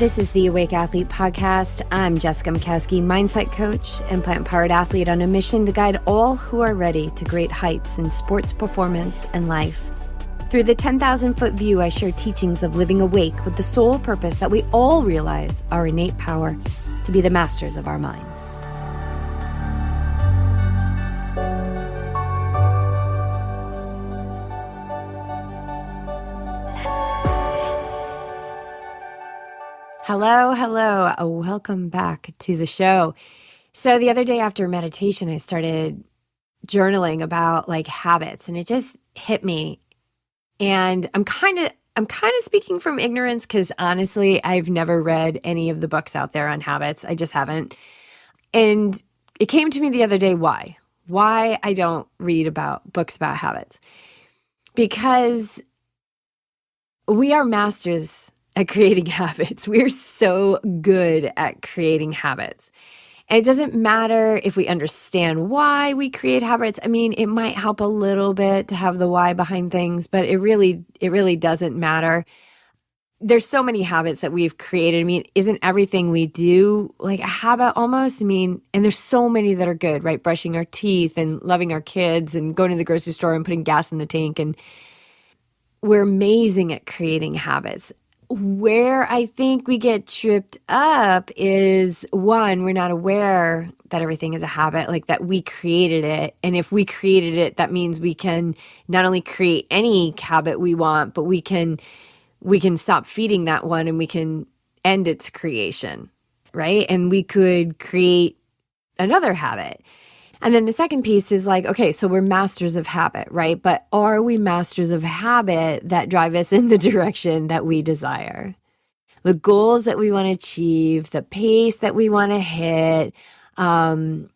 This is the Awake Athlete Podcast. I'm Jessica Mikowski, mindset coach and plant-powered athlete on a mission to guide all who are ready to great heights in sports performance and life. Through the 10,000-foot view, I share teachings of living awake with the sole purpose that we all realize our innate power to be the masters of our minds. Hello. Welcome back to the show. So the other day after meditation, I started journaling about habits, and it just hit me. And I'm kind of speaking from ignorance because honestly, I've never read any of the books out there on habits. I just haven't. And it came to me the other day why I don't read about books about habits. Because we are masters at creating habits. We're so good at creating habits. And it doesn't matter if we understand why we create habits. I mean, it might help a little bit to have the why behind things, but it really doesn't matter. There's so many habits that we've created. I mean, isn't everything we do like a habit almost? I mean, and there's so many that are good, right? Brushing our teeth and loving our kids and going to the grocery store and putting gas in the tank. And we're amazing at creating habits. Where I think we get tripped up is, one, we're not aware that everything is a habit, like that we created it. And if we created it, that means we can not only create any habit we want, but we can stop feeding that one and we can end its creation, right? And we could create another habit. And then the second piece is okay, so we're masters of habit, right? But are we masters of habit that drive us in the direction that we desire? The goals that we want to achieve, the pace that we want to hit, the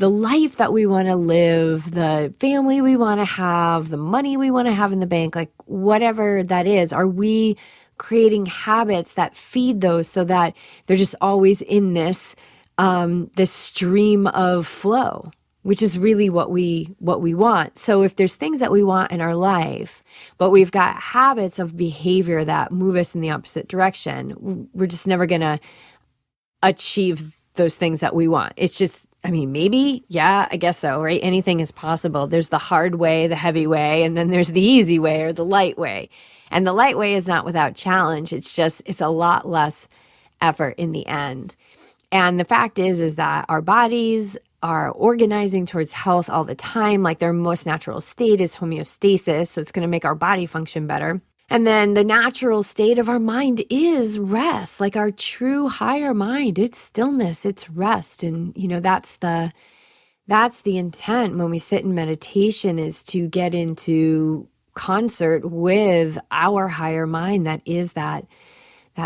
life that we want to live, the family we want to have, the money we want to have in the bank, whatever that is, are we creating habits that feed those so that they're just always in this stream of flow, which is really what we want. So if there's things that we want in our life, but we've got habits of behavior that move us in the opposite direction, we're just never going to achieve those things that we want. It's just, maybe, yeah, I guess so, right? Anything is possible. There's the hard way, the heavy way, and then there's the easy way or the light way. And the light way is not without challenge. It's a lot less effort in the end. And the fact is that our bodies are organizing towards health all the time. Their most natural state is homeostasis. So it's going to make our body function better. And then the natural state of our mind is rest, our true higher mind. It's stillness, it's rest. And, that's the intent when we sit in meditation, is to get into concert with our higher mind. That is that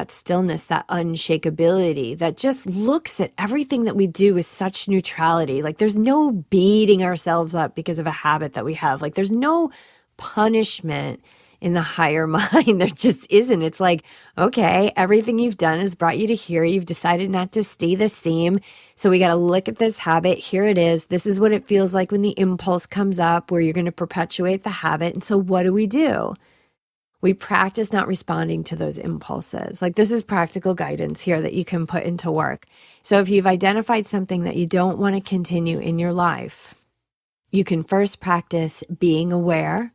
stillness, that unshakability, that just looks at everything that we do with such neutrality. There's no beating ourselves up because of a habit that we have. There's no punishment in the higher mind. There just isn't. It's okay, everything you've done has brought you to here. You've decided not to stay the same. So we got to look at this habit. Here it is. This is what it feels like when the impulse comes up where you're going to perpetuate the habit. And so what do? We practice not responding to those impulses. This is practical guidance here that you can put into work. So if you've identified something that you don't want to continue in your life, you can first practice being aware,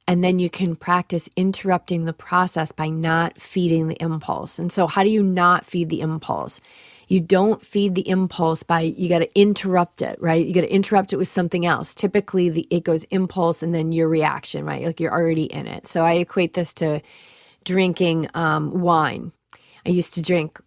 and then you can practice interrupting the process by not feeding the impulse. And so how do you not feed the impulse? You don't feed the impulse you got to interrupt it, right? You got to interrupt it with something else. Typically, it goes impulse and then your reaction, right? You're already in it. So I equate this to drinking wine. I used to drink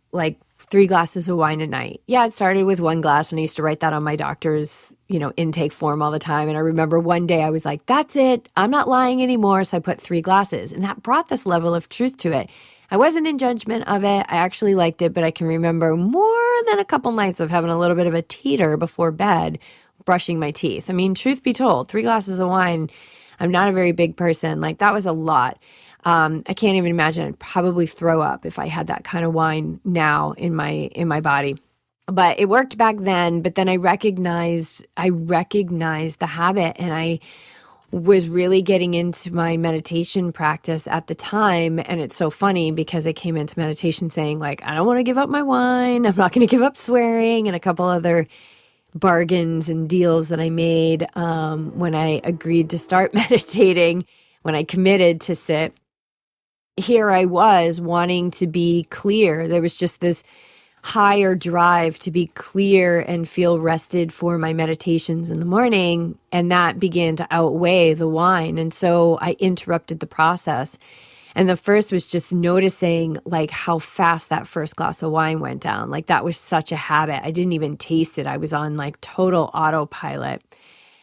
3 glasses of wine a night. Yeah, it started with 1 glass, and I used to write that on my doctor's, intake form all the time. And I remember one day I was like, that's it. I'm not lying anymore. So I put 3 glasses, and that brought this level of truth to it. I wasn't in judgment of it. I actually liked it, but I can remember more than a couple nights of having a little bit of a teeter before bed, brushing my teeth. Truth be told, 3 glasses of wine, I'm not a very big person. That was a lot. I can't even imagine. I'd probably throw up if I had that kind of wine now in my body. But it worked back then. But then I recognized the habit, and I was really getting into my meditation practice at the time. And it's so funny because I came into meditation saying, like, I don't want to give up my wine. I'm not going to give up swearing, and a couple other bargains and deals that I made when I agreed to start meditating, when I committed to sit. Here I was wanting to be clear. There was just this higher drive to be clear and feel rested for my meditations in the morning. And that began to outweigh the wine. And so I interrupted the process. And the first was just noticing like how fast that first glass of wine went down. Like that was such a habit. I didn't even taste it. I was on like total autopilot.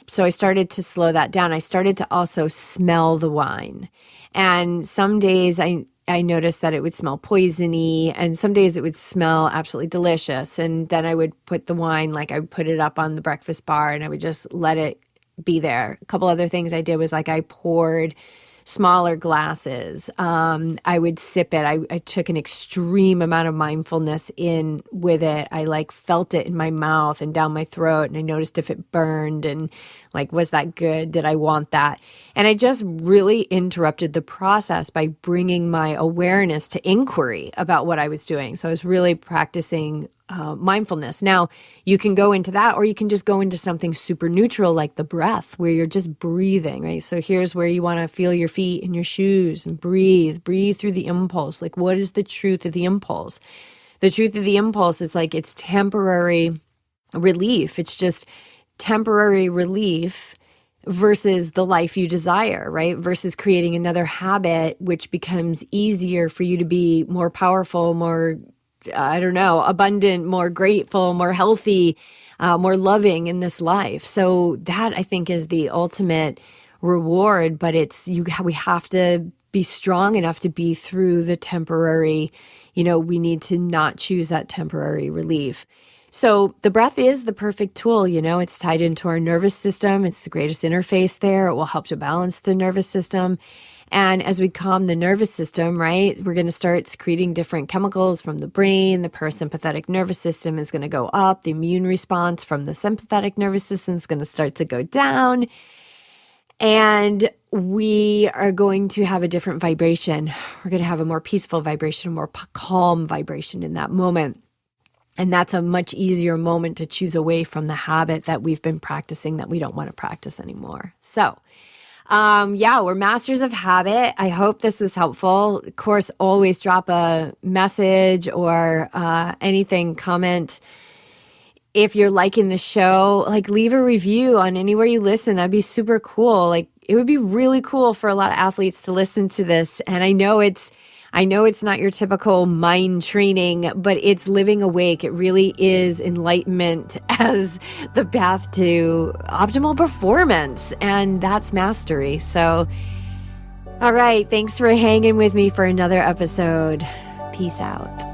So I started to slow that down. I started to also smell the wine. And some days I noticed that it would smell poisony, and some days it would smell absolutely delicious. And then I would put the wine, like I would put it up on the breakfast bar and I would just let it be there. A couple other things I did was like I poured smaller glasses. I would sip it. I took an extreme amount of mindfulness in with it. I like felt it in my mouth and down my throat, and I noticed if it burned and like, was that good? Did I want that? And I just really interrupted the process by bringing my awareness to inquiry about what I was doing. So I was really practicing mindfulness. Now, you can go into that, or you can just go into something super neutral like the breath, where you're just breathing, right? So here's where you want to feel your feet in your shoes and breathe through the impulse. Like, what is the truth of the impulse? The truth of the impulse is like, it's temporary relief. It's just temporary relief versus the life you desire, right? Versus creating another habit, which becomes easier for you to be more powerful, more abundant, more grateful, more healthy, more loving in this life. So that, I think, is the ultimate reward, but we have to be strong enough to be through the temporary, we need to not choose that temporary relief. So the breath is the perfect tool, it's tied into our nervous system. It's the greatest interface there. It will help to balance the nervous system. And as we calm the nervous system, right, we're going to start secreting different chemicals from the brain. The parasympathetic nervous system is going to go up. The immune response from the sympathetic nervous system is going to start to go down. And we are going to have a different vibration. We're going to have a more peaceful vibration, a more calm vibration in that moment. And that's a much easier moment to choose away from the habit that we've been practicing that we don't want to practice anymore. So we're masters of habit. I hope this was helpful. Of course, always drop a message or anything, comment. If you're liking the show, like leave a review on anywhere you listen. That'd be super cool. Like it would be really cool for a lot of athletes to listen to this. And I know it's not your typical mind training, but it's living awake. It really is enlightenment as the path to optimal performance. And that's mastery. So, all right. Thanks for hanging with me for another episode. Peace out.